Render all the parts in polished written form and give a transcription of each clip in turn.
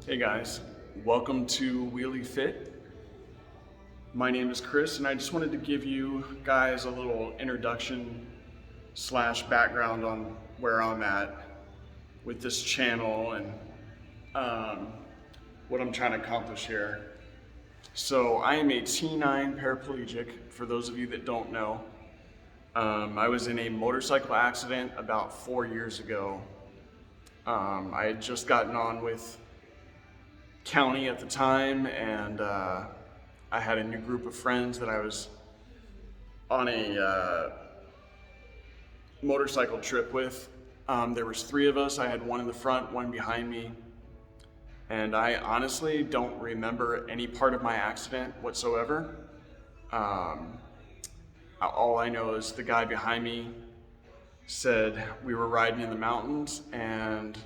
Hey guys, welcome to Wheelie Fit. My name is Chris and I just wanted to give you guys a little introduction slash background on where I'm at with this channel and what I'm trying to accomplish here. So I am a T9 paraplegic, for those of you that don't know. I was in a motorcycle accident about 4 years ago. I had just gotten on with county at the time, and I had a new group of friends that I was on a motorcycle trip with. There was 3 of us. I had one in the front, one behind me, and I honestly don't remember any part of my accident whatsoever. All I know is the guy behind me said we were riding in the mountains and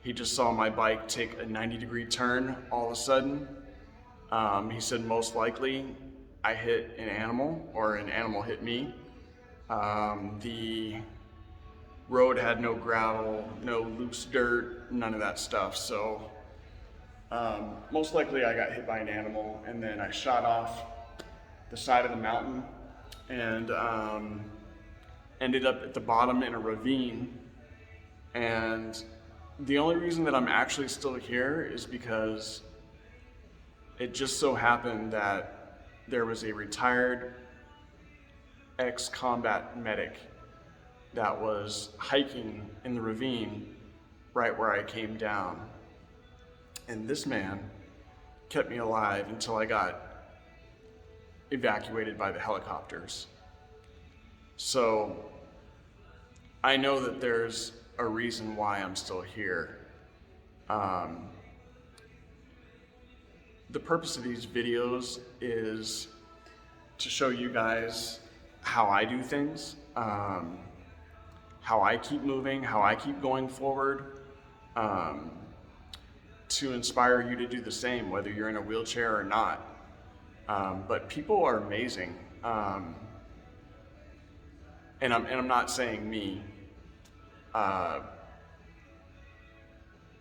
he just saw my bike take a 90-degree turn all of a sudden. He said most likely I hit an animal or an animal hit me. The road had no gravel, no loose dirt, none of that stuff. So most likely I got hit by an animal, and then I shot off the side of the mountain and ended up at the bottom in a ravine. And the only reason that I'm actually still here is because it just so happened that there was a retired ex-combat medic that was hiking in the ravine right where I came down. And this man kept me alive until I got evacuated by the helicopters. So I know that there's a reason why I'm still here. The purpose of these videos is to show you guys how I do things, how I keep moving, how I keep going forward, to inspire you to do the same, whether you're in a wheelchair or not. But people are amazing, and I'm not saying me.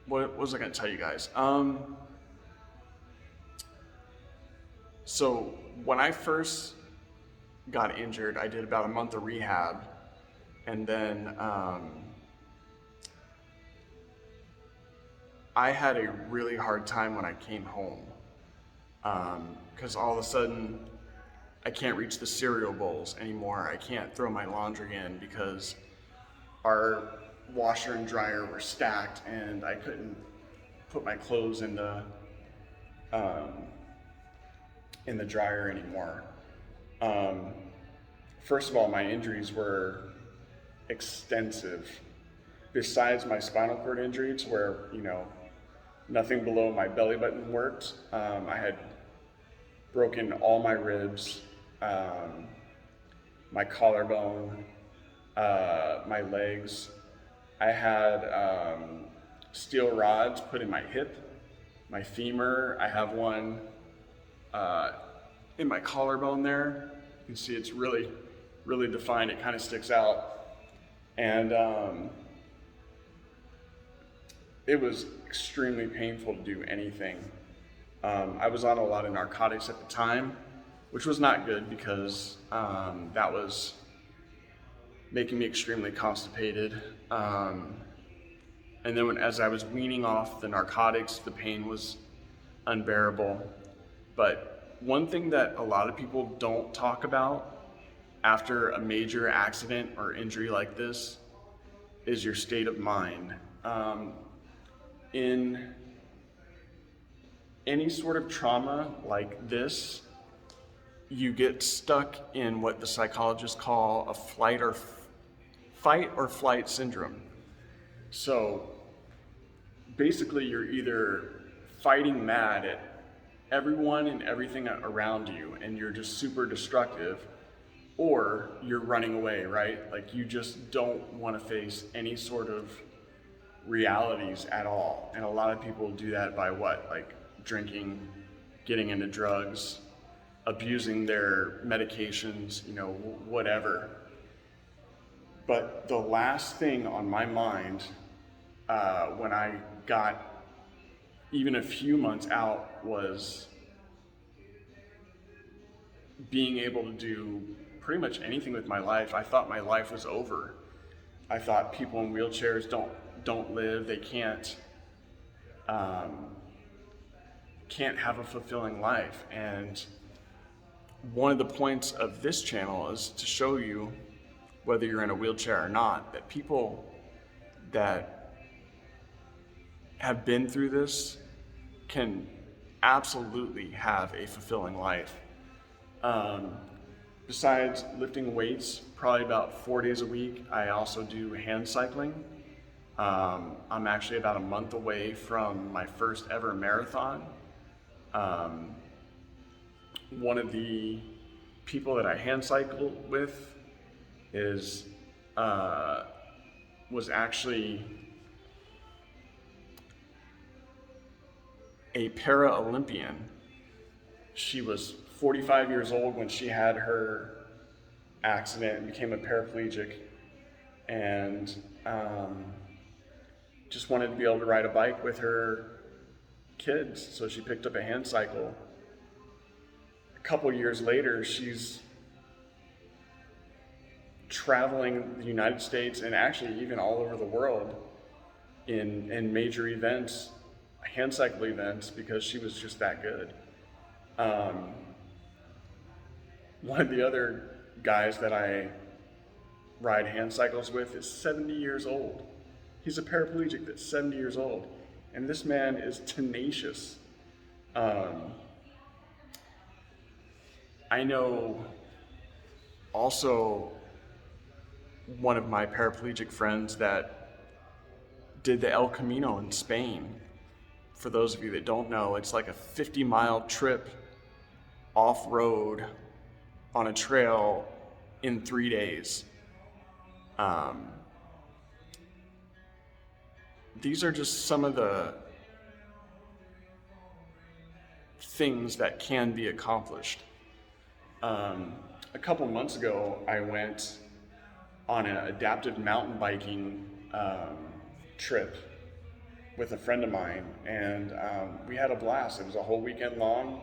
What was I going to tell you guys? So when I first got injured, I did about a month of rehab, and then I had a really hard time when I came home, because all of a sudden I can't reach the cereal bowls anymore. I can't throw my laundry in because our washer and dryer were stacked and I couldn't put my clothes in the dryer anymore. First of all, my injuries were extensive. Besides my spinal cord injuries, where nothing below my belly button worked, I had broken all my ribs, my collarbone, my legs. I had steel rods put in my hip, my femur. I have one in my collarbone there. You can see it's really, really defined. It kind of sticks out. And it was extremely painful to do anything. I was on a lot of narcotics at the time, which was not good because that was making me extremely constipated. And then as I was weaning off the narcotics, the pain was unbearable. But one thing that a lot of people don't talk about after a major accident or injury like this is your state of mind. In any sort of trauma like this, you get stuck in what the psychologists call a fight or flight syndrome. So basically you're either fighting mad at everyone and everything around you and you're just super destructive, or you're running away, right? Like you just don't want to face any sort of realities at all. And a lot of people do that by what? Like drinking, getting into drugs, abusing their medications, whatever. But the last thing on my mind when I got even a few months out, was being able to do pretty much anything with my life. I thought my life was over. I thought people in wheelchairs don't live. They can't have a fulfilling life. And one of the points of this channel is to show you, whether you're in a wheelchair or not, that people that have been through this can absolutely have a fulfilling life. Besides lifting weights, probably about 4 days a week, I also do hand cycling. I'm actually about a month away from my first ever marathon. One of the people that I hand cycle with was actually a para-Olympian. She was 45 years old when she had her accident and became a paraplegic, and just wanted to be able to ride a bike with her kids, so she picked up a hand cycle. A couple years later, she's traveling the United States and actually even all over the world in major events, hand cycle events, because she was just that good. One of the other guys that I ride hand cycles with is 70 years old. He's a paraplegic that's 70 years old, and this man is tenacious. I know also one of my paraplegic friends that did the El Camino in Spain. For those of you that don't know, it's like a 50-mile trip off-road on a trail in 3 days. These are just some of the things that can be accomplished. A couple months ago, I went on an adaptive mountain biking trip with a friend of mine, and we had a blast. It was a whole weekend long.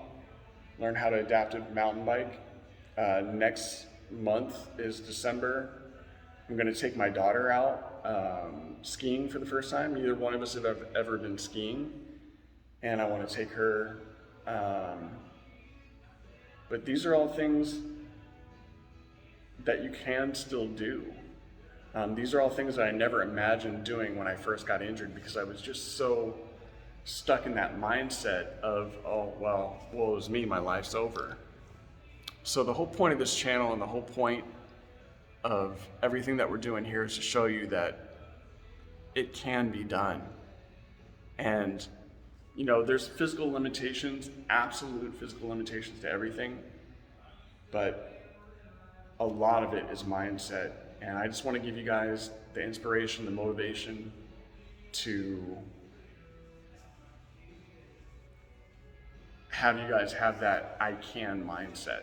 Learned how to adaptive mountain bike. Next month is December. I'm going to take my daughter out skiing for the first time. Neither one of us have ever been skiing, and I want to take her. But these are all things that you can still do. These are all things that I never imagined doing when I first got injured, because I was just so stuck in that mindset of, oh, well, woe is me, my life's over. So the whole point of this channel and the whole point of everything that we're doing here is to show you that it can be done. And, you know, there's physical limitations, absolute physical limitations to everything, but a lot of it is mindset. And I just want to give you guys the inspiration, the motivation to have you guys have that I can mindset.